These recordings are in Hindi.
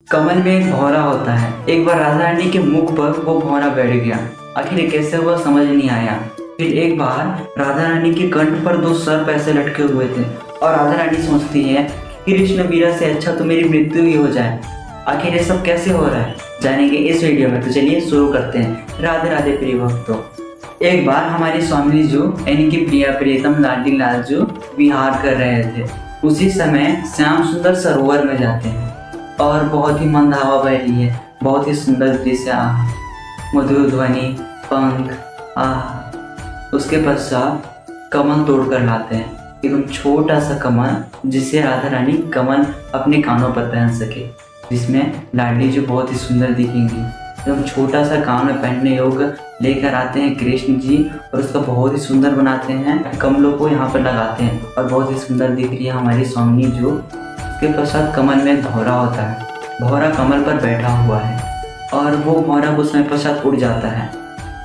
कमल में एक भौरा होता है। एक बार राधा रानी के मुख पर वो भौरा बैठ गया। आखिर ये कैसे हुआ समझ नहीं आया। फिर एक बार राधा रानी के कंठ पर दो सर्प ऐसे लटके हुए थे और राधा रानी सोचती है कि कृष्ण वीरा से अच्छा तो मेरी मृत्यु ही हो जाए। आखिर ये सब कैसे हो रहा है जानेंगे इस वीडियो में। तो चलिए शुरू करते हैं। राधे राधे प्रिय भक्तों। एक बार हमारी स्वामी जी यानी कि प्रिया प्रियतम लाडी लाल जी विहार कर रहे थे। उसी समय श्याम सुंदर सरोवर में जाते हैं और बहुत ही मंद हवा बह रही है। बहुत ही सुंदर दृश्य मधुर ध्वनि पंख उसके पश्चात कमल तोड़ कर लाते हैं। एकदम छोटा सा कमल जिसे राधा रानी कमल अपने कानों पर पहन सके, जिसमें लाडली जी बहुत ही सुंदर दिखेंगी। एकदम छोटा सा कान में पहनने योग्य लेकर आते हैं कृष्ण जी और उसका बहुत ही सुंदर बनाते हैं। कमलों को यहाँ पर लगाते हैं और बहुत ही सुंदर दिख रही है हमारी स्वामी जो। उसके पश्चात कमल में भौरा होता है। भौरा कमल पर बैठा हुआ है और वो भौरा कुछ समय पश्चात उड़ जाता है।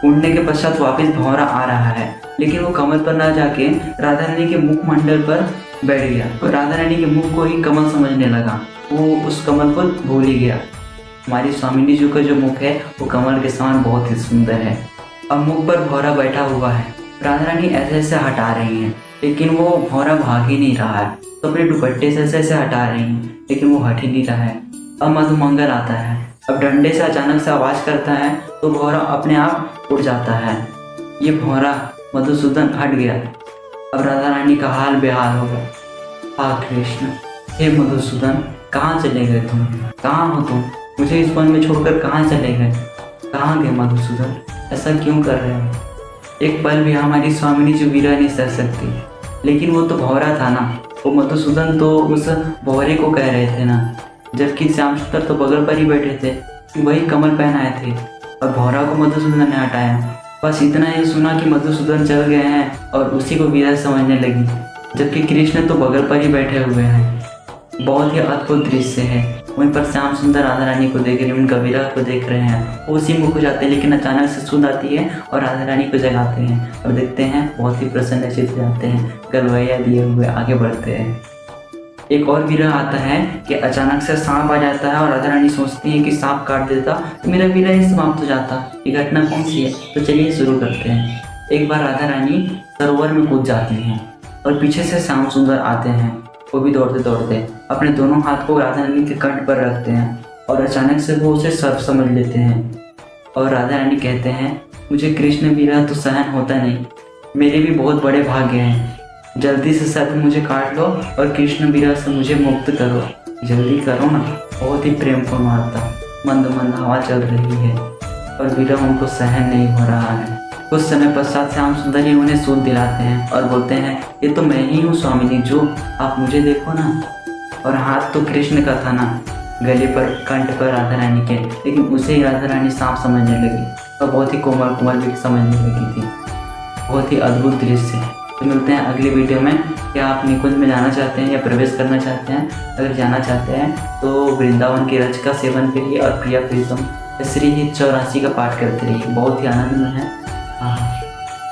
उड़ने के पश्चात वापस भौरा आ रहा है, लेकिन वो कमल पर ना जाके राधा रानी के मुखमंडल पर बैठ गया। तो राधा रानी के मुख को ही कमल समझने लगा। वो उस कमल को भूल ही गया। हमारी स्वामिनी जी का जो मुख है वो कमल के समान बहुत ही सुंदर है। अब मुख पर भौरा बैठा हुआ है। राधा रानी ऐसे ऐसे हटा रही हैं, लेकिन वो भौरा भाग ही नहीं रहा है। तो अपने दुपट्टे से ऐसे ऐसे हटा रही हैं, लेकिन वो हट ही नहीं रहा है। अब मधुमंगल आता है। अब डंडे से अचानक से आवाज़ करता है तो भौरा अपने आप उड़ जाता है। ये भौरा मधुसूदन हट गया। अब राधा रानी का हाल बेहाल हो गया। कृष्ण, हे मधुसूदन, कहाँ चले गए तुम? कहाँ हो तुम? मुझे इस वन में छोड़कर कहाँ चले गए? कहाँ गए मधुसूदन? ऐसा क्यों कर रहे हो? एक पल भी हमारी स्वामिनी जी वीरा नहीं सह सकती। लेकिन वो तो भौरा था ना। वो मधुसूदन तो उस भौरे को कह रहे थे ना, जबकि श्याम सुंदर तो बगल पर ही बैठे थे। वही कमल पहनाए थे और भौरा को मधुसूदन ने हटाया। बस इतना ही सुना कि मधुसूदन चल गए हैं और उसी को वीरा समझने लगी, जबकि कृष्ण तो बगल पर ही बैठे हुए हैं। बहुत ही अद्भुत दृश्य है। वहीं पर श्याम सुंदर राधा रानी को देख रहे हैं, उनका विरह को देख रहे हैं। वो उसी में खो जाते हैं, लेकिन अचानक से सुध आती है और राधा रानी को जगाते हैं और देखते हैं बहुत ही प्रसन्नचित्त जाते हैं। गलवैया दिए हुए आगे बढ़ते हैं। एक और विरह आता है कि अचानक से सांप आ जाता है और राधा रानी सोचती है कि सांप काट देता तो मेरा विरह ही समाप्त हो जाता। ये घटना कौन सी है? तो चलिए शुरू करते हैं। एक बार राधा रानी सरोवर में कूद जाती हैं और पीछे से श्याम सुंदर आते हैं। वो भी दौड़ते दौड़ते अपने दोनों हाथ को राधा रानी के कंठ पर रखते हैं और अचानक से वो उसे सर्प समझ लेते हैं। और राधा रानी कहते हैं, मुझे कृष्ण विरह तो सहन होता नहीं। मेरे भी बहुत बड़े भाग्य हैं। जल्दी से सर्प मुझे काट लो और कृष्ण विरह से मुझे मुक्त करो। जल्दी करो ना। बहुत ही प्रेमपूर्ण वार्ता। मंद मंद हवा चल रही है और विरह उनको सहन नहीं हो रहा है। कुछ समय पश्चात श्याम सुंदर ही उन्हें सूद दिलाते हैं और बोलते हैं, ये तो मैं ही हूँ स्वामिनी जो, आप मुझे देखो ना। और हाथ तो कृष्ण का था ना, गले पर कंठ पर राधा रानी के, लेकिन उसे ही राधा रानी सांप समझने लगी और बहुत ही कोमल कोमल भी समझने लगी थी। बहुत ही अद्भुत दृश्य है। तो मिलते हैं अगली वीडियो में। क्या आप निकुंज में जाना चाहते हैं या प्रवेश करना चाहते हैं? अगर जाना चाहते हैं तो वृंदावन की रच का सेवन करिए और प्रिया प्रीतम श्री 84 का पाठ करते रहिए। बहुत ही आनंद में है।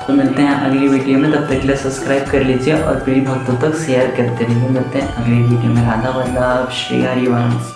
तो मिलते हैं अगली वीडियो में। तब तक के लिए सब्सक्राइब कर लीजिए और प्रिय भक्तों तक शेयर करते रहिए। मिलते हैं अगली वीडियो में। राधा वल्लभ श्री हरिवंश।